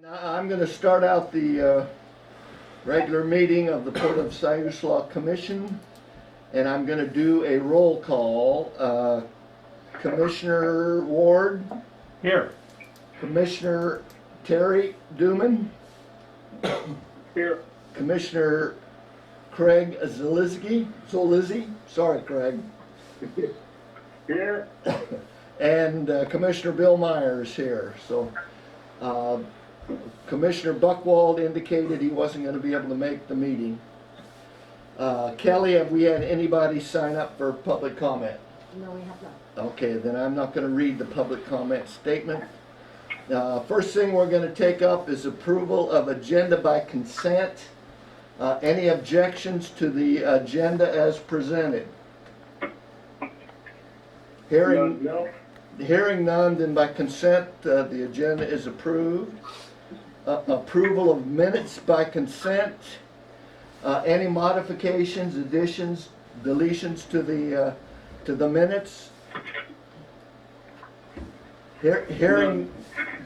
Now, I'm going to start out the regular meeting of the Port of Siuslaw Commission, and I'm going to do a roll call. Commissioner Ward, Here. Commissioner Terry Duman, Here. Commissioner Craig Zolizzi, sorry Craig, Here. and Commissioner Bill Myers here. So Commissioner Buchwald indicated he wasn't going to be able to make the meeting. Kelly, have we had anybody sign up for public comment? No, we have not. Okay, then I'm not going to read the public comment statement. First thing we're going to take up is approval of agenda by consent. Any objections to the agenda as presented? Hearing none, then by consent, the agenda is approved. Approval of minutes by consent. Any modifications, additions, deletions to the minutes? Hearing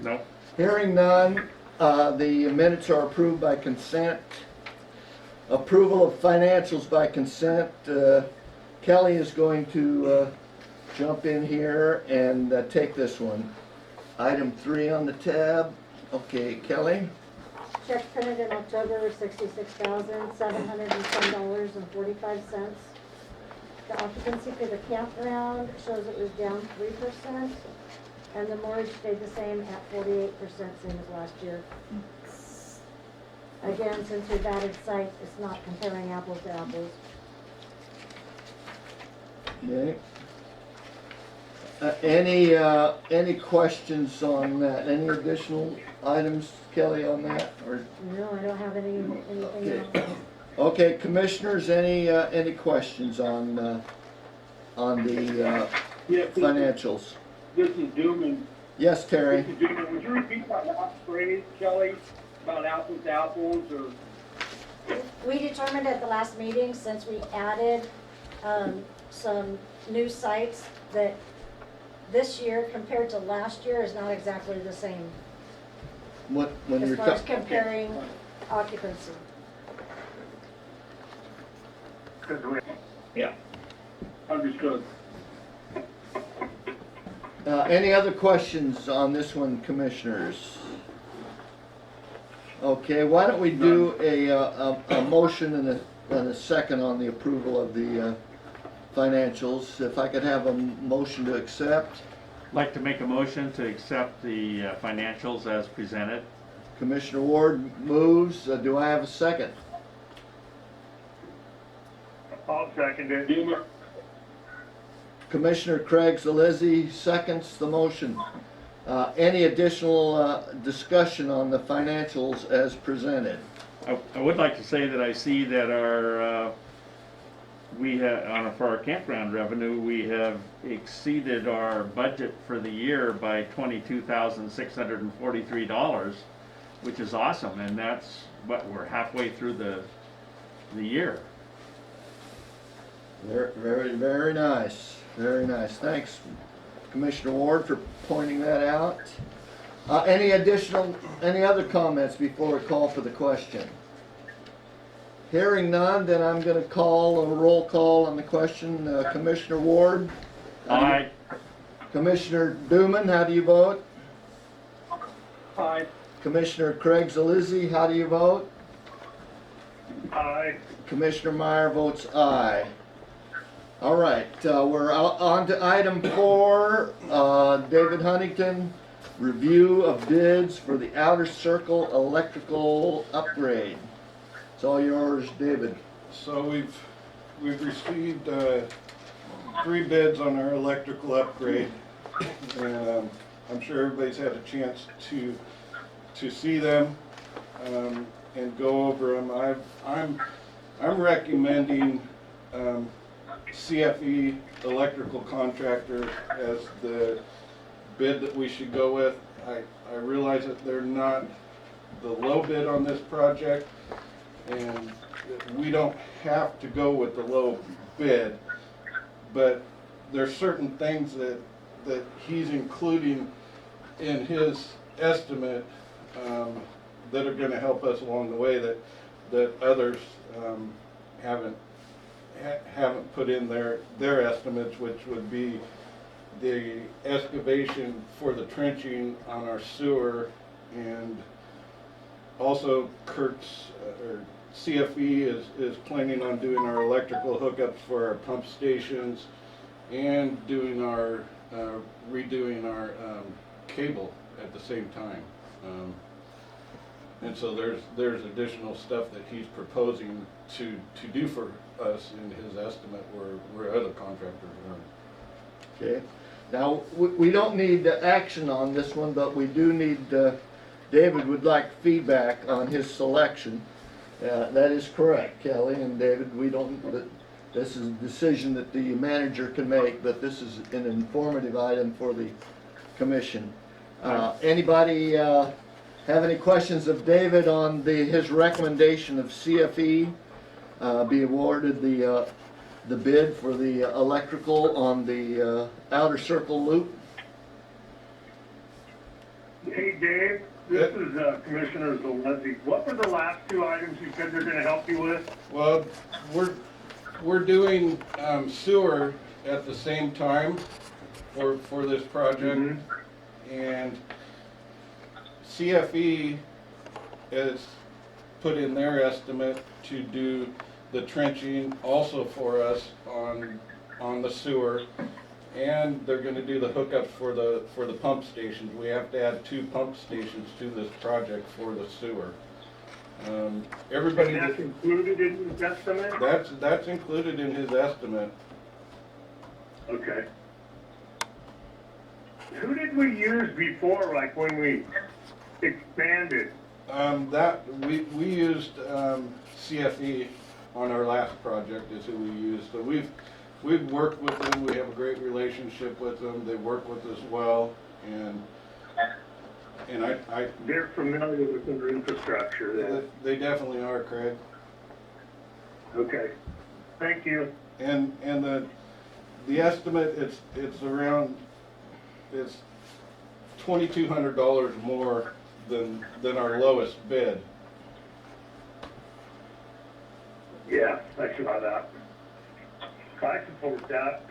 No. none, the minutes are approved by consent. Approval of financials by consent. Kelly is going to jump in here and take this one. Item 3 on the tab. Okay, Kelly. Check printed in October, $66,710.45. The occupancy for the campground shows it was down 3%, and the mortgage stayed the same at 48%, same as last year. Again, since we've added sites, it's not comparing apples to apples. Okay. Any questions on that? Any additional items, Kelly, on that? Or No, I don't have anything else. okay, commissioners, any questions on the Yes, financials? this is Dooman. Yes, Terry. This is Dooman. Would you repeat that last phrase, Kelly, about apples to apples, or? We determined at the last meeting, since we added some new sites, that this year compared to last year is not exactly the same When as you're far as comparing occupancy. Yeah. Understood. any other questions on this one, commissioners? Okay, why don't we do a motion and a second on the approval of the financials. If I could have a motion to accept. I'd like to make a motion to accept the financials as presented. Commissioner Ward moves. Do I have a second? I'll second it. Dooman. Commissioner Craig Zolizzi seconds the motion. Any additional discussion on the financials as presented? I would like to say that I see that our for our campground revenue, we have exceeded our budget for the year by $22,643, which is awesome, and that's what we're halfway through the year. Very nice. Very nice. Thanks, Commissioner Ward, for pointing that out. Any other comments before we call for the question? Hearing none, then I'm going to call a roll call on the question. Commissioner Ward? Aye. Commissioner Duman, how do you vote? Aye. Commissioner Craig Zolizzi, how do you vote? Aye. Commissioner Meyer votes aye. All right, we're on to item 4. David Huntington, review of bids for the Outer Circle electrical upgrade. It's all yours, David. So we've received 3 bids on our electrical upgrade. I'm sure everybody's had a chance to see them and go over them. I'm recommending CFE Electrical Contractor as the bid that we should go with. I realize that they're not the low bid on this project, and we don't have to go with the low bid, but there's certain things that he's including in his estimate that are gonna help us along the way that others, haven't put in their estimates, which would be the excavation for the trenching on our sewer, and also Kurt's, or CFE is planning on doing our electrical hookups for our pump stations and doing our, redoing our, cable at the same time. And so there's additional stuff that he's proposing to do for us in his estimate where other contractors aren't. Okay, now, we don't need action on this one, but we do need, David would like feedback on his selection. That is correct, Kelly and David, we don't, this is a decision that the manager can make, but this is an informative item for the commission. Anybody have any questions of David on his recommendation of CFE be awarded the bid for the electrical on the outer circle loop? Hey, Dave, this is Commissioner Zaleski. What were the last two items you said they're gonna help you with? Well, we're doing sewer at the same time for this project. And CFE has put in their estimate to do the trenching also for us on the sewer. And they're gonna do the hookups for the pump stations. We have to add 2 pump stations to this project for the sewer. Everybody, And that's included in his estimate? that's included in his estimate. Okay. Who did we use before, like when we expanded? We used CFE on our last project is who we used. So we've worked with them. We have a great relationship with them. They work with us well, and I They're familiar with their infrastructure then. they definitely are, Craig. Okay. Thank you. And the estimate it's around it's $2,200 more than our lowest bid. Yeah, I saw that. I support that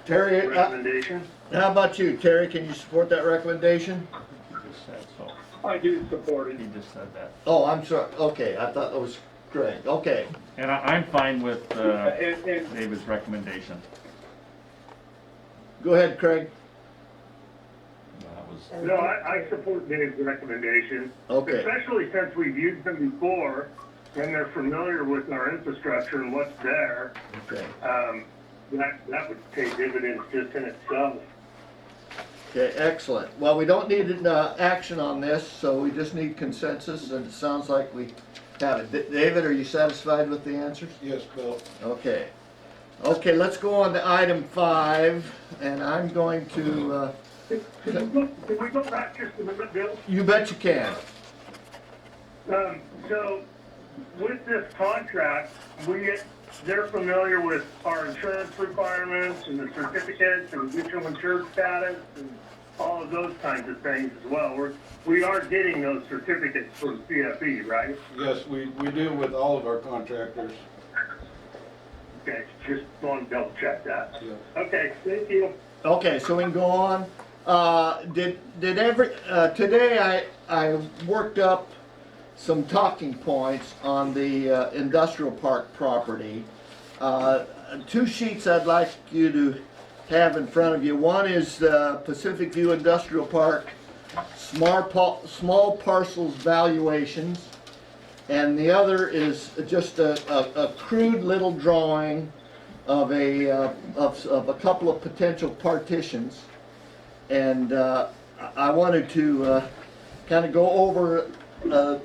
Terry, recommendation. how about you, Terry, can you support that recommendation? He just said so. I do support it. He just said that. Oh, I'm sorry, okay, I thought that was Craig, okay. And I'm fine with And David's recommendation. Go ahead, Craig. That was, No, I support Dave's recommendation. Okay. Especially since we've used them before, and they're familiar with our infrastructure and what's there. Okay, That would pay dividends just in itself. okay, excellent. Well, we don't need action on this, so we just need consensus, and it sounds like we have it. David, are you satisfied with the answers? Yes, Bill. Okay. Okay, let's go on to item 5, and I'm going to, Can we go back just a minute, Bill? you bet you can. So, with this contract, they're familiar with our insurance requirements and the certificates and mutual insured status and all of those kinds of things as well. We are getting those certificates from CFE, right? Yes, we do with all of our contractors. Okay, just want to double check that. Yeah. Okay, thank you. Okay, so we can go on. Today I worked up some talking points on the industrial park property. 2 sheets I'd like you to have in front of you. One is Pacific View Industrial Park small parcels valuations, and the other is just a crude little drawing of a couple of potential partitions. And I wanted to kind of go over the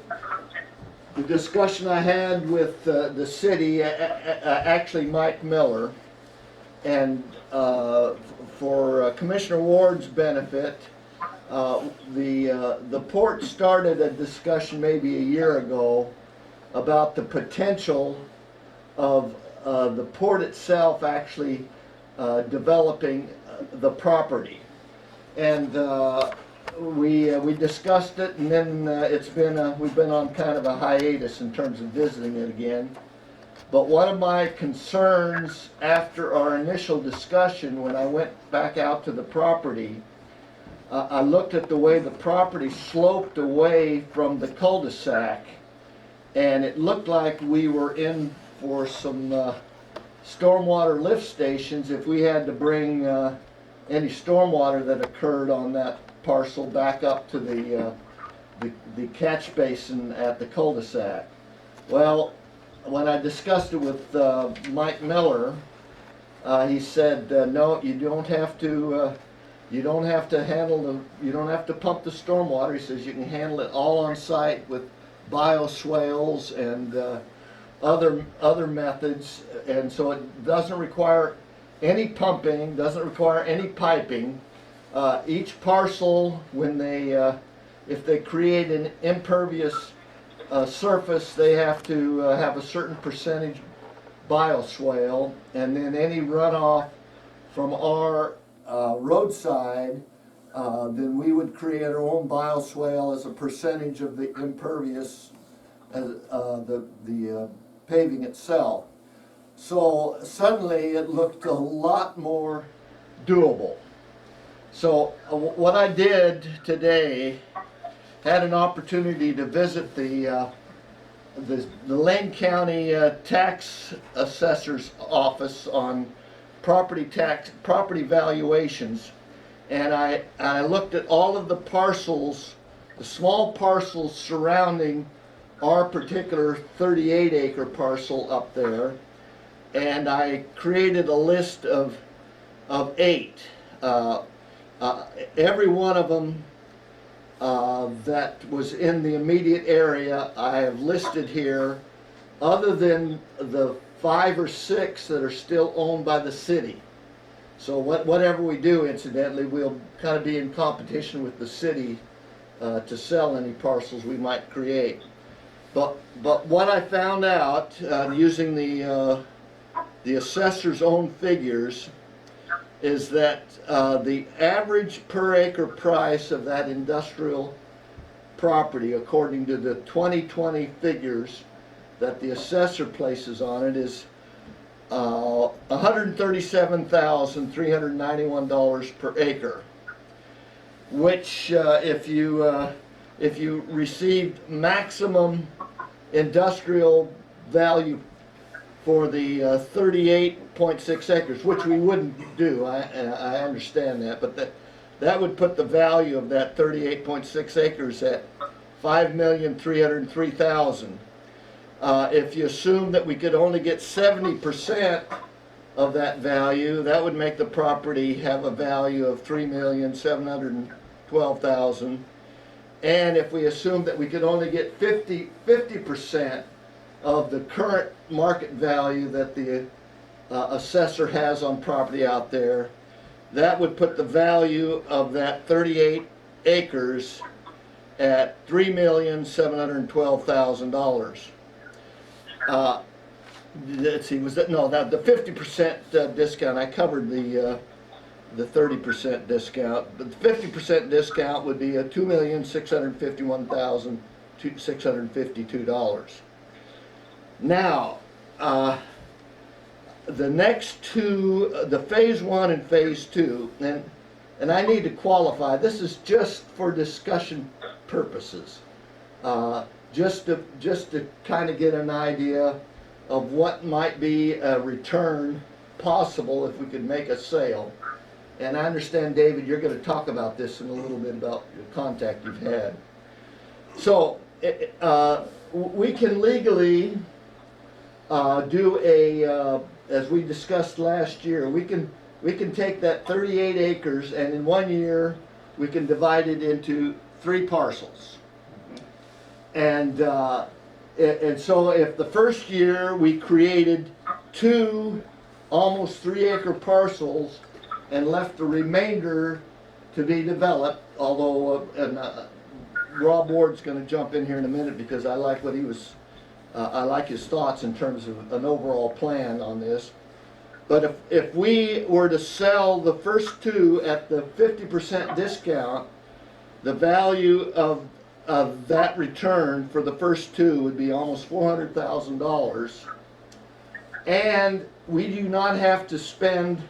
discussion I had with the city, actually Mike Miller, and for Commissioner Ward's benefit, the port started a discussion maybe a year ago about the potential of the port itself actually developing the property. And we discussed it, and then we've been on kind of a hiatus in terms of visiting it again. But one of my concerns after our initial discussion, when I went back out to the property, I looked at the way the property sloped away from the cul-de-sac, and it looked like we were in for some stormwater lift stations if we had to bring any stormwater that occurred on that parcel back up to the catch basin at the cul-de-sac. Well, when I discussed it with Mike Miller, he said, no, you don't have to pump the stormwater. He says you can handle it all on site with bioswales and other methods, and so it doesn't require any pumping, doesn't require any piping. Each parcel, when if they create an impervious surface, they have to have a certain percentage bioswale, and then any runoff from our roadside, then we would create our own bioswale as a percentage of the impervious, as the paving itself. So suddenly it looked a lot more doable. So what I did today, had an opportunity to visit the Lane County Tax Assessor's Office on property valuations, and I looked at all of the parcels, the small parcels surrounding our particular 38-acre parcel up there, and I created a list of 8. Every one of them that was in the immediate area I have listed here, other than the 5 or 6 that are still owned by the city. So whatever we do, incidentally, we'll kind of be in competition with the city to sell any parcels we might create. But what I found out using the assessor's own figures is that the average per acre price of that industrial property, according to the 2020 figures that the assessor places on it, is $137,391 per acre, which if you received maximum industrial value for the 38.6 acres, which we wouldn't do, I understand that, but that would put the value of that 38.6 acres at $5,303,000. If you assume that we could only get 70% of that value, that would make the property have a value of $3,712,000. And if we assume that we could only get 50% of the current market value that the assessor has on property out there, that would put the value of that 38 acres at $3,712,000. Let's see, was that, no, that the 50% discount, I covered the 30% discount, but the 50% discount would be a $2,651,652. Now, the next two, the phase 1 and phase 2, and I need to qualify, this is just for discussion purposes, just to kind of get an idea of what might be a return possible if we could make a sale. And I understand, David, you're going to talk about this in a little bit about the contact you've had. So we can legally do as we discussed last year, we can take that 38 acres and in 1 year we can divide it into 3 parcels. And so if the first year we created 2 almost 3-acre parcels and left the remainder to be developed, although Rob Ward's going to jump in here in a minute because I like what he was, I like his thoughts in terms of an overall plan on this. But if we were to sell the first 2 at the 50% discount, the value of that return for the first two would be almost $400,000. And we do not have to spend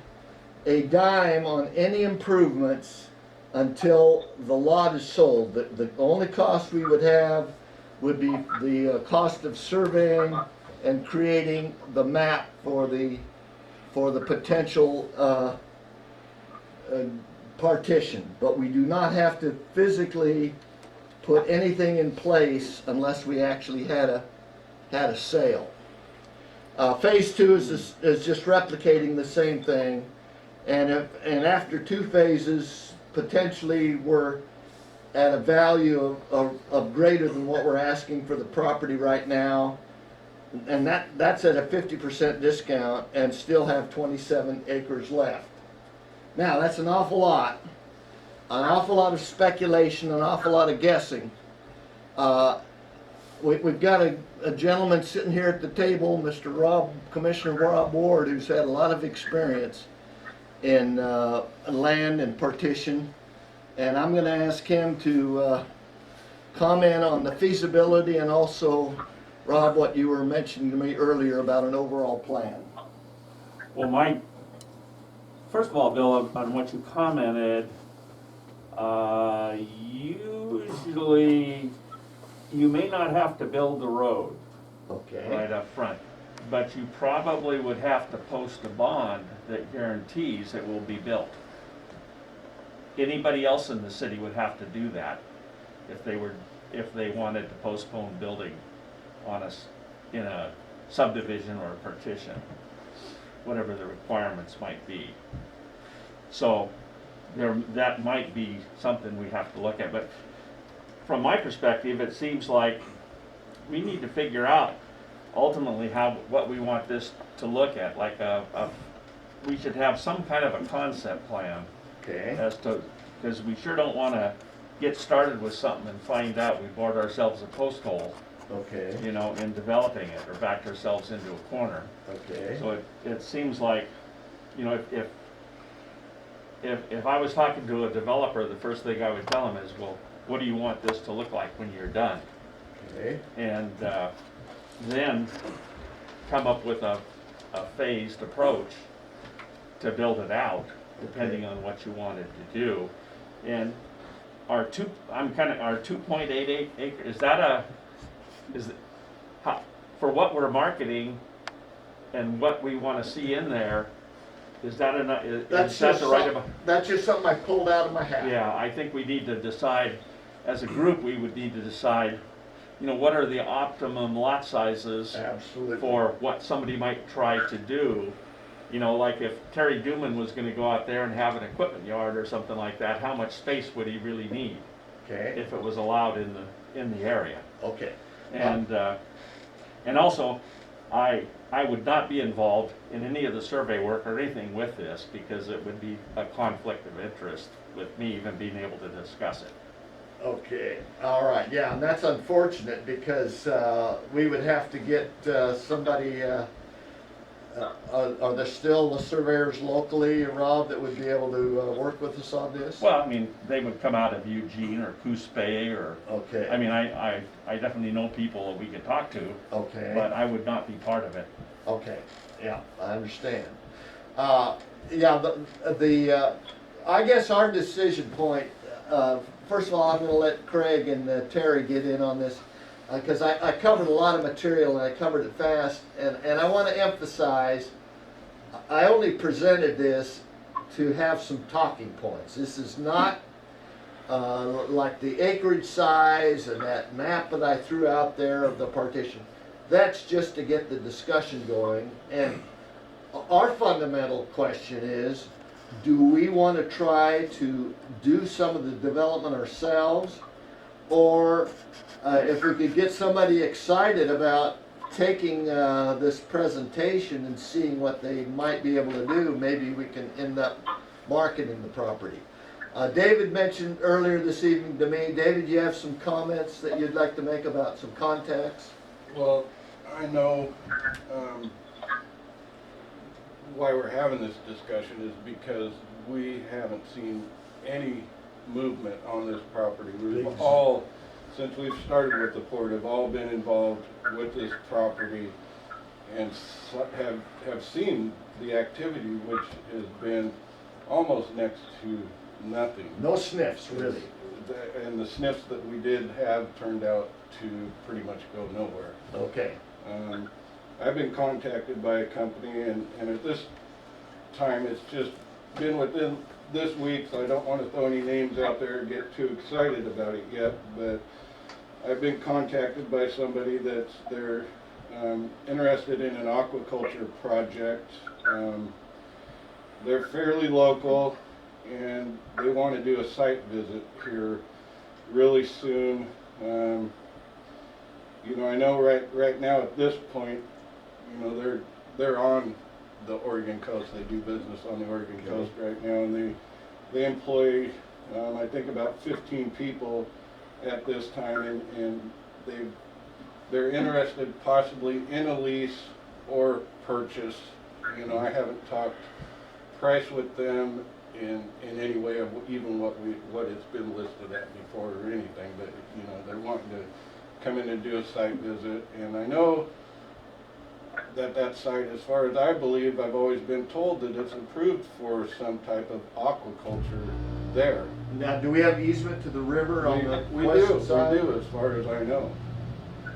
a dime on any improvements until the lot is sold. The only cost we would have would be the cost of surveying and creating the map for the potential partition. But we do not have to physically put anything in place unless we actually had a sale. Phase two is just replicating the same thing, and after two phases, potentially we're at a value of greater than what we're asking for the property right now, and that's at a 50% discount, and still have 27 acres left. Now that's an awful lot of speculation, an awful lot of guessing. We've got a gentleman sitting here at the table, Commissioner Rob Ward, who's had a lot of experience in land and partition, and I'm going to ask him to comment on the feasibility, and also, Rob, what you were mentioning to me earlier about an overall plan. Well, first of all, Bill, on what you commented, usually you may not have to build the road Okay. right up front, but you probably would have to post a bond that guarantees it will be built. Anybody else in the city would have to do that if they wanted to postpone building in a subdivision or a partition, whatever the requirements might be. So that might be something we have to look at, but from my perspective, it seems like we need to figure out ultimately what we want this to look at. Like we should have some kind of a concept plan Okay. because we sure don't want to get started with something and find out we bored ourselves a post hole, Okay. in developing it, or backed ourselves into a corner. Okay. So it seems like, if I was talking to a developer, the first thing I would tell him is, well, what do you want this to look like when you're done? Okay. And then come up with a phased approach to build it out, depending on what you wanted to do. And our 2.88 acre, for what we're marketing and what we want to see in there, is that enough? That's just something I pulled out of my hat. Yeah, I think we need to decide, as a group, we would need to decide, what are the optimum lot sizes Absolutely. for what somebody might try to do. Like if Terry Duman was gonna go out there and have an equipment yard or something like that, how much space would he really need Okay. if it was allowed in the area? Okay. And also, I would not be involved in any of the survey work or anything with this, because it would be a conflict of interest with me even being able to discuss it. Okay. All right. Yeah, and that's unfortunate because we would have to get somebody. Are there still the surveyors locally, Rob, that would be able to work with us on this? Well, they would come out of Eugene or Coos Bay or, Okay. I definitely know people that we could talk to, Okay. but I would not be part of it. Okay, yeah, I understand. I guess our decision point, first of all, I'm gonna let Craig and Terry get in on this, because I covered a lot of material and I covered it fast, and I wanna emphasize, I only presented this to have some talking points. This is not like the acreage size and that map that I threw out there of the partition. That's just to get the discussion going. And our fundamental question is, do we want to try to do some of the development ourselves? Or if we could get somebody excited about taking this presentation and seeing what they might be able to do, maybe we can end up marketing the property. David mentioned earlier this evening to me, David, you have some comments that you'd like to make about some contacts? Well, I know why we're having this discussion is because we haven't seen any movement on this property. We've all, since we've started with the port, have all been involved with this property and have seen the activity, which has been almost next to nothing. No sniffs, really. And the sniffs that we did have turned out to pretty much go nowhere. Okay. I've been contacted by a company, and at this time, it's just been within this week, so I don't want to throw any names out there and get too excited about it yet, but I've been contacted by somebody they're interested in an aquaculture project. They're fairly local, and they want to do a site visit here really soon. You know, I know right now at this point, you know, they're on the Oregon coast. They do business on the Oregon coast right now, and they employ I think about 15 people at this time, and they're interested possibly in a lease or purchase. You know, I haven't talked price with them in any way of even what it's been listed at before or anything, but you know, they're wanting to come in and do a site visit, and I know that site, as far as I believe, I've always been told that it's approved for some type of aquaculture there. Now, do we have easement to the river on the We west side? do, as far as I know.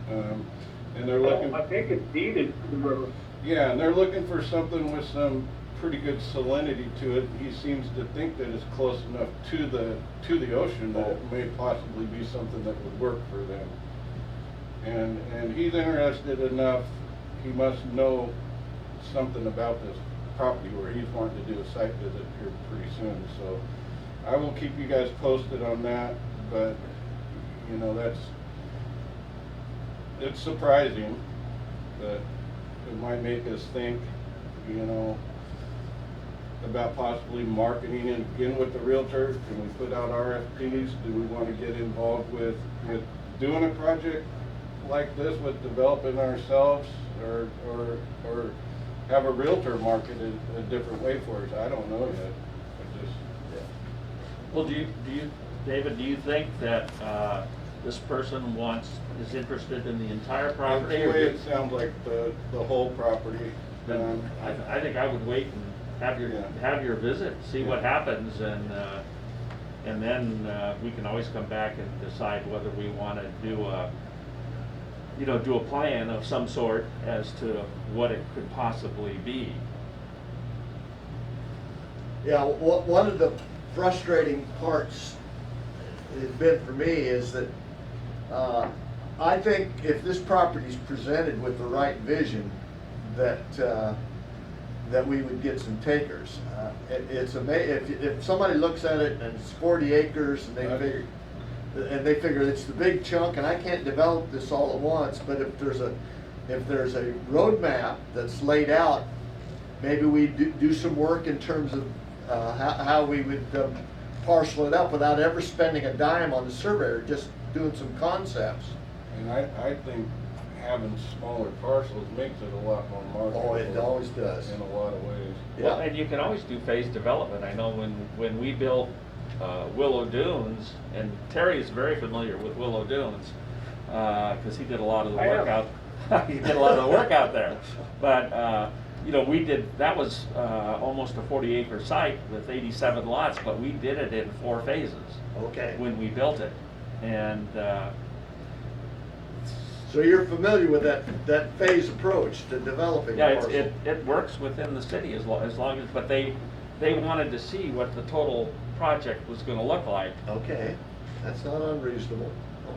And they're looking, I think it's deeded to the river. yeah, and they're looking for something with some pretty good salinity to it. He seems to think that it's close enough to the ocean that it may possibly be something that would work for them. And he's interested enough, he must know something about this property where he's wanting to do a site visit here pretty soon. So I will keep you guys posted on that, but you know, it's surprising that it might make us think, you know, about possibly marketing in with the realtor. Can we put out RFPs? Do we want to get involved with doing a project like this, with developing ourselves, or have a realtor market it a different way for us? I don't know yet. Well, do you, David, do you think that this person is interested in the entire property? The way it sounds like the whole property. Then I think I would wait and have your visit, see what happens, and then we can always come back and decide whether we want to do a plan of some sort as to what it could possibly be. Yeah, one of the frustrating parts has been for me is that I think if this property is presented with the right vision, that we would get some takers. It's amazing if somebody looks at it and it's 40 acres and they figure it's the big chunk and I can't develop this all at once. But if there's a roadmap that's laid out, maybe we do some work in terms of how we would parcel it up without ever spending a dime on the surveyor, just doing some concepts. And I think having smaller parcels makes it a lot more marketable. Oh, it always does. In a lot of ways. Well, and you can always do phase development. I know when we built Willow Dunes, and Terry is very familiar with Willow Dunes, because he did a lot of the work out. He did a lot of the work out there. But you know, that was almost a 40-acre site with 87 lots, but we did it in 4 phases. Okay. When we built it, and So you're familiar with that phase approach to developing yeah, a parcel? it works within the city as long as, but they wanted to see what the total project was going to look like. Okay, that's not unreasonable.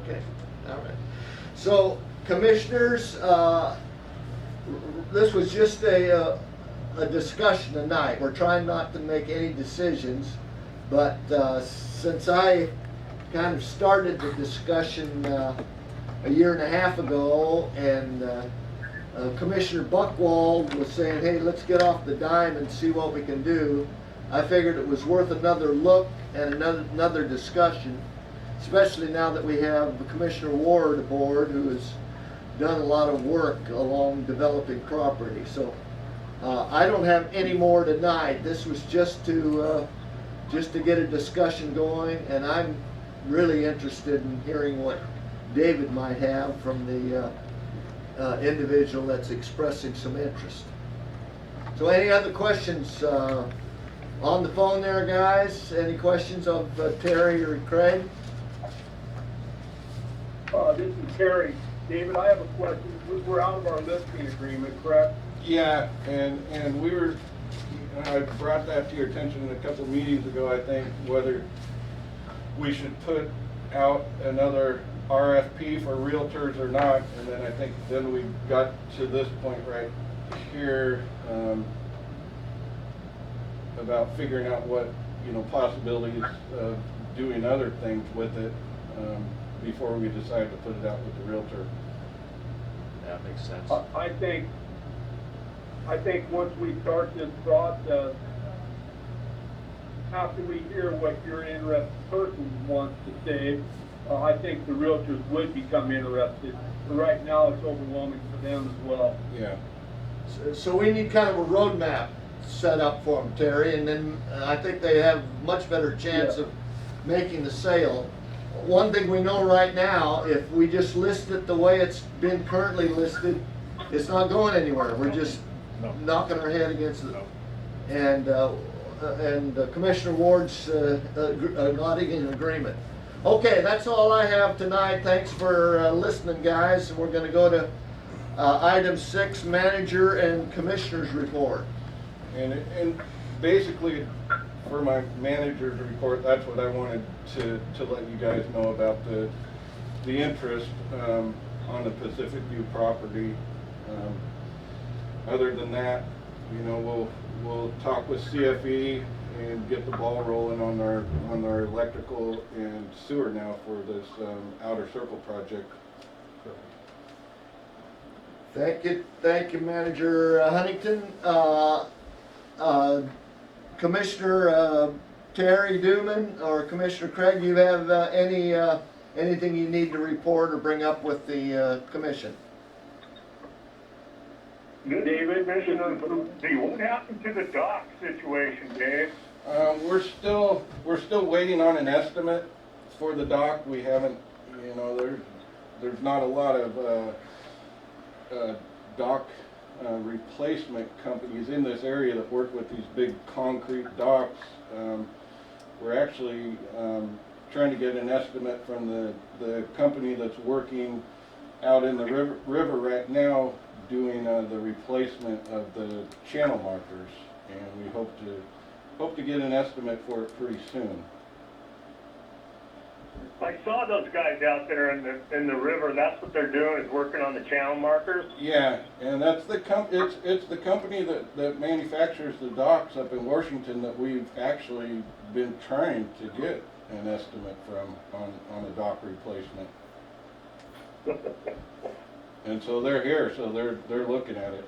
Okay, all right. So, commissioners, this was just a discussion tonight. We're trying not to make any decisions, but since I kind of started the discussion a year and a half ago, and Commissioner Buchwald was saying, hey, let's get off the dime and see what we can do, I figured it was worth another look and another discussion, especially now that we have Commissioner Ward aboard, who has done a lot of work along developing property. So I don't have any more tonight. This was just to just to get a discussion going, and I'm really interested in hearing what David might have from the individual that's expressing some interest. So any other questions on the phone there, guys? Any questions of Terry or Craig? This is Terry. David, I have a question. We're out of our listing agreement, correct? Yeah, and we were, I brought that to your attention a couple of meetings ago, I think, whether we should put out another RFP for realtors or not, and then I think then we got to this point right here, about figuring out what, possibilities of doing other things with it, before we decide to put it out with the realtor. That makes sense. I think once we start this process, after we hear what your interested person wants to say, I think the realtors would become interested. But right now, it's overwhelming for them as well. Yeah. So we need kind of a roadmap set up for them, Terry, and then I think they have much better chance Yeah. of making the sale. One thing we know right now, if we just list it the way it's been currently listed, it's not going anywhere. We're just No. knocking our head against it. No. And Commissioner Ward's nodding in agreement. Okay, that's all I have tonight. Thanks for listening, guys. We're going to go to item 6, manager and commissioner's report. And basically, for my manager's report, that's what I wanted to let you guys know about the interest on the Pacific View property. Other than that, we'll talk with CFE and get the ball rolling on our electrical and sewer now for this outer circle project. Thank you, Manager Huntington. Commissioner Terry Duman or Commissioner Craig, you have anything you need to report or bring up with the commission? David, Commissioner, what happened to the dock situation, Dave? We're still waiting on an estimate for the dock. We haven't, there's not a lot of dock replacement companies in this area that work with these big concrete docks. We're actually trying to get an estimate from the company that's working out in the river right now doing the replacement of the channel markers, and we hope to get an estimate for it pretty soon. I saw those guys out there in the river. That's what they're doing, is working on the channel markers. Yeah, and that's it's the company that manufactures the docks up in Washington that we've actually been trying to get an estimate from on a dock replacement. And so they're here, so they're looking at it.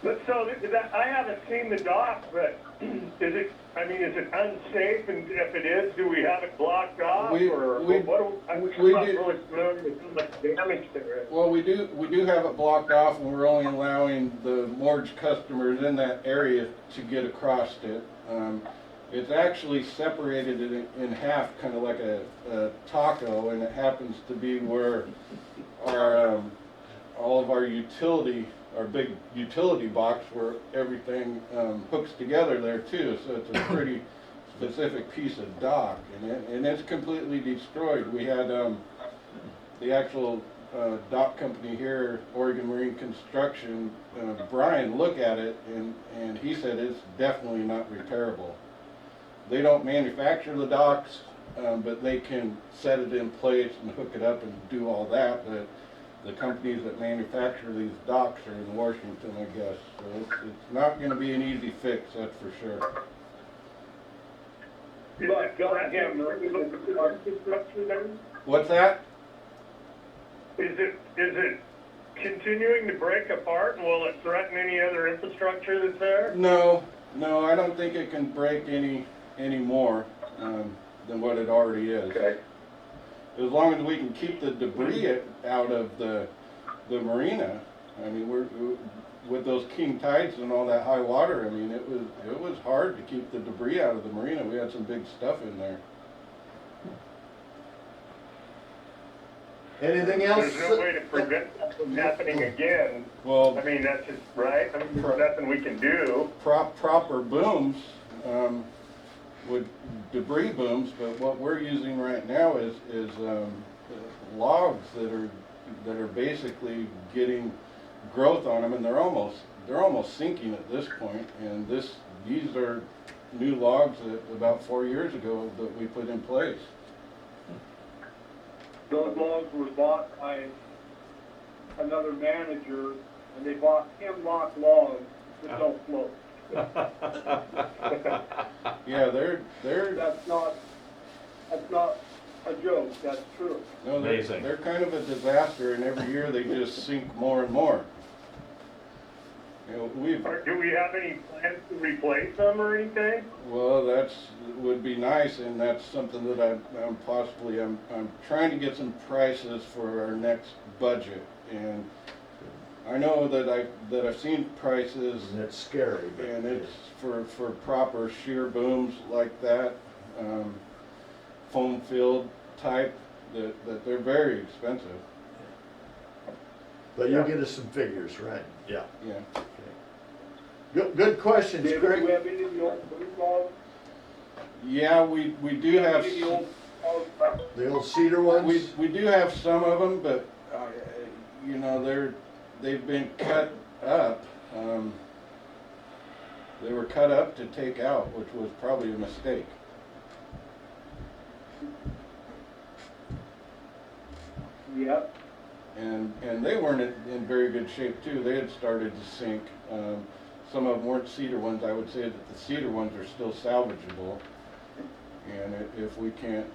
But so I haven't seen the dock, but is it unsafe? And if it is, do we have it blocked off, I'm not really familiar with how much damage there is. Well, we do have it blocked off, and we're only allowing the mortgage customers in that area to get across it. It's actually separated in half, kind of like a taco, and it happens to be where our all of our big utility box where everything hooks together there too. So it's a pretty specific piece of dock, and it's completely destroyed. We had the actual dock company here, Oregon Marine Construction, Brian, look at it, and he said it's definitely not repairable. They don't manufacture the docks, but they can set it in place and hook it up and do all that. But the companies that manufacture these docks are in Washington, I guess. So it's not going to be an easy fix, that's for sure. But Bellingham, infrastructure there? What's that? Is it continuing to break apart, and will it threaten any other infrastructure that's there? No, I don't think it can break any more than what it already is. Okay. As long as we can keep the debris out of the marina, I mean, with those king tides and all that high water, I mean, it was hard to keep the debris out of the marina. We had some big stuff in there. Anything else? There's no way to prevent that from happening again. Well, I mean, that's just, right? I mean, there's nothing we can do. proper booms, with debris booms, but what we're using right now is logs that are basically getting growth on them, and they're almost sinking at this point. And these are new logs that about 4 years ago that we put in place. Those logs were bought by another manager, and they bought hemlock logs that don't float. Yeah, they're That's not a joke, that's true. no, Amazing. they're kind of a disaster, and every year they just sink more and more. You know, Do we have any plans to replace them or anything? well, would be nice, and that's something that I'm trying to get some prices for our next budget, and I know that I've seen prices, And it's scary, but. and it's for proper shear booms like that, foam filled type, that they're very expensive. But you'll get us some figures, right? Yeah. Yeah. Good questions, David, do we Greg. have any of the old blue logs? Yeah, we do have. Any of the old logs? The old cedar ones? We do have some of them, but you know, they've been cut up. They were cut up to take out, which was probably a mistake. Yep. And they weren't in very good shape too. They had started to sink. Some of them weren't cedar ones. I would say that the cedar ones are still salvageable. And if we can't,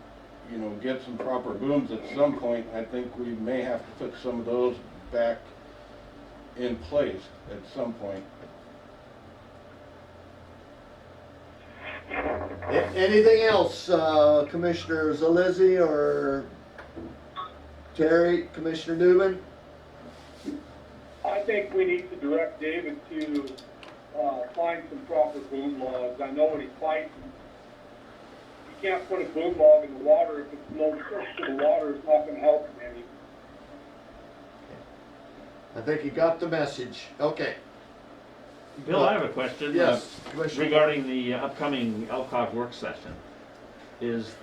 you know, get some proper booms at some point, I think we may have to put some of those back in place at some point. Anything else, Commissioner Zalizzi or Terry, Commissioner Newman? I think we need to direct David to, find some proper boom logs. I know what he's fighting. You can't put a boom log in the water if it's no source to the water, it's not gonna help him any. I think you got the message. Okay. Bill, I have a question. Yes, Commissioner. Regarding the upcoming LCOG work session. Is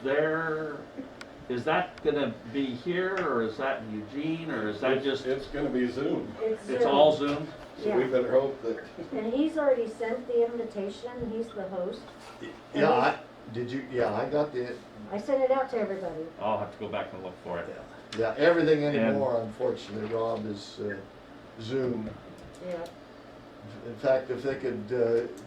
that gonna be here, or is that in Eugene, or is that just, It's gonna be Zoom, it's all Zoom? so we Yeah. better hope that. And he's already sent the invitation, he's the host. Yeah, I got the, I sent it out to everybody. I'll have to go back and look for it. yeah, everything anymore, unfortunately, Rob, is Zoom. Yeah. In fact, if they could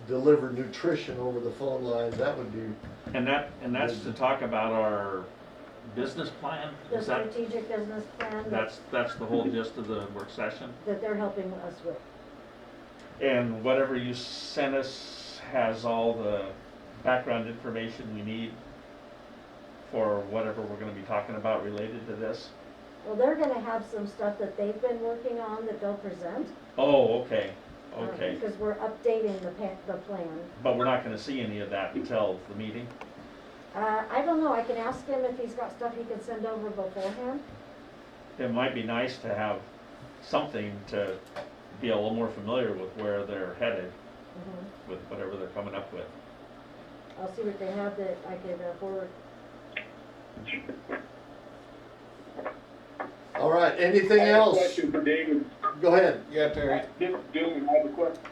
deliver nutrition over the phone line, that would be, And that's to talk about our business plan? The Is that, strategic business plan that's the whole gist of the work session? that they're helping us with. And whatever you sent us has all the background information we need for whatever we're gonna be talking about related to this? Well, they're gonna have some stuff that they've been working on that they'll present. Oh, okay, okay. Because we're updating the plan. But we're not gonna see any of that until the meeting? I don't know, I can ask him if he's got stuff he can send over beforehand. It might be nice to have something to be a little more familiar with where they're headed with whatever they're coming up with. I'll see what they have that I could forward. all right, anything I have a else? question for David. Go ahead. Yeah, Terry. This is Doom, I have a question.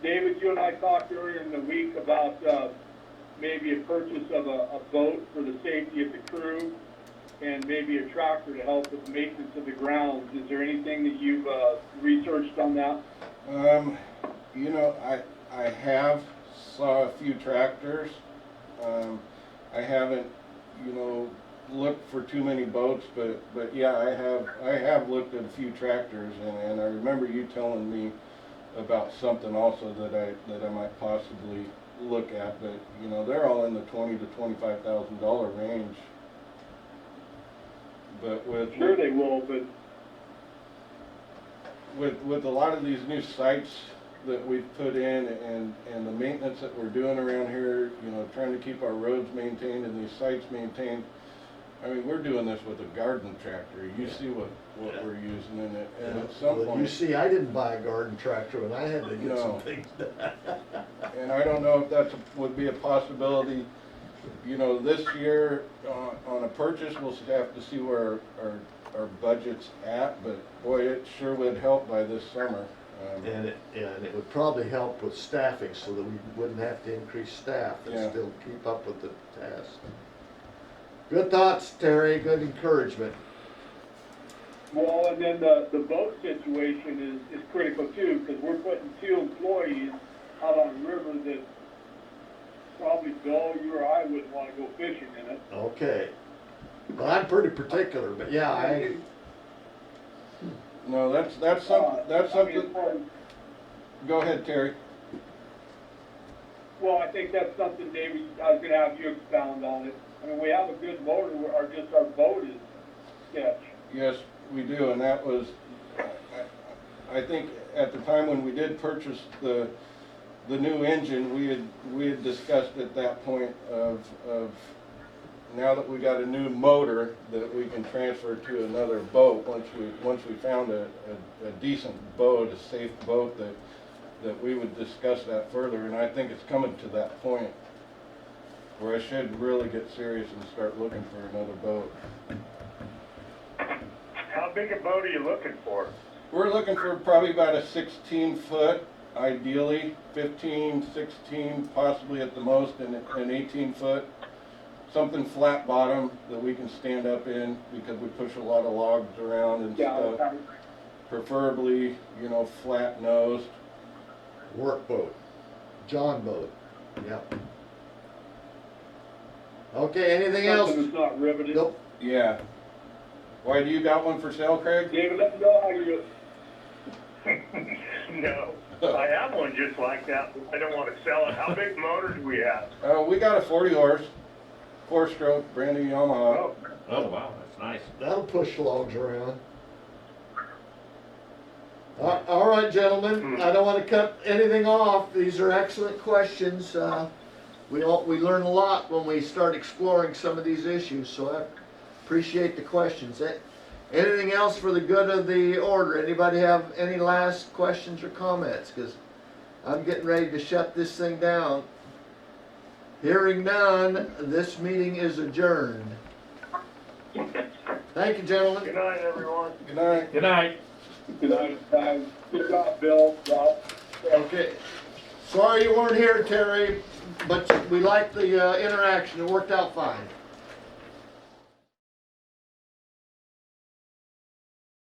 David, you and I talked earlier in the week about, maybe a purchase of a boat for the safety of the crew and maybe a tractor to help with maintenance of the grounds. Is there anything that you've, researched on that? You know, I have saw a few tractors. I haven't, you know, looked for too many boats, but yeah, I have looked at a few tractors, and I remember you telling me about something also that I might possibly look at, but you know, they're all in the $20,000 to $25,000 range. But with Sure they will, but with a lot of these new sites that we've put in and the maintenance that we're doing around here, you know, trying to keep our roads maintained and these sites maintained. I mean, we're doing this with a garden tractor. You see what we're using in it, and at some Well, you point, see, I didn't buy a garden tractor and I had to get some No. things done. and I don't know if that would be a possibility. You know, this year, on a purchase, we'll have to see where our budget's at, but boy, it sure would help by this summer. And it would probably help with staffing so that we wouldn't have to increase staff and Yeah. still keep up with the task. Good thoughts, Terry, good encouragement. Well, and then the boat situation is critical too, because we're putting 2 employees out on a river that probably Bill, you or I wouldn't wanna go fishing in it. Okay. Well, I'm pretty particular, but yeah, No, that's I something, mean, as far as- go ahead, Terry. Well, I think that's something, David, I was gonna have you expound on it. I mean, we have a good motor, our boat is sketch. Yes, we do, and that was, I think at the time when we did purchase the new engine, we had discussed at that point of now that we got a new motor that we can transfer to another boat, once we found a decent boat, a safe boat, that we would discuss that further, and I think it's coming to that point where I should really get serious and start looking for another boat. How big a boat are you looking for? We're looking for probably about a 16-foot, ideally 15, 16, possibly at the most, and an 18-foot. Something flat bottom that we can stand up in because we push a lot of logs around and Yeah, stuff. Preferably, you know, flat nosed. workboat, John boat, yep. Okay, anything else? Something that's not riveted. Nope. Yeah. Why, do you got one for sale, Craig? David, let me know how you, No, I have one just like that, but I don't want to sell it. How big motor do we have? We got a 40 horse, 4-stroke, brand new Yamaha. Oh, Oh, wow, that's nice. That'll push logs around. All right, gentlemen, I don't want to cut anything off. These are excellent questions. We learn a lot when we start exploring some of these issues, so I appreciate the questions. Anything else for the good of the order? Anybody have any last questions or comments? Because I'm getting ready to shut this thing down. Hearing none, this meeting is adjourned. Thank you, gentlemen. good night, everyone. Good night. Good night. good job, Bill, Ralph. Okay. Sorry you weren't here, Terry, but we liked the interaction. It worked out fine.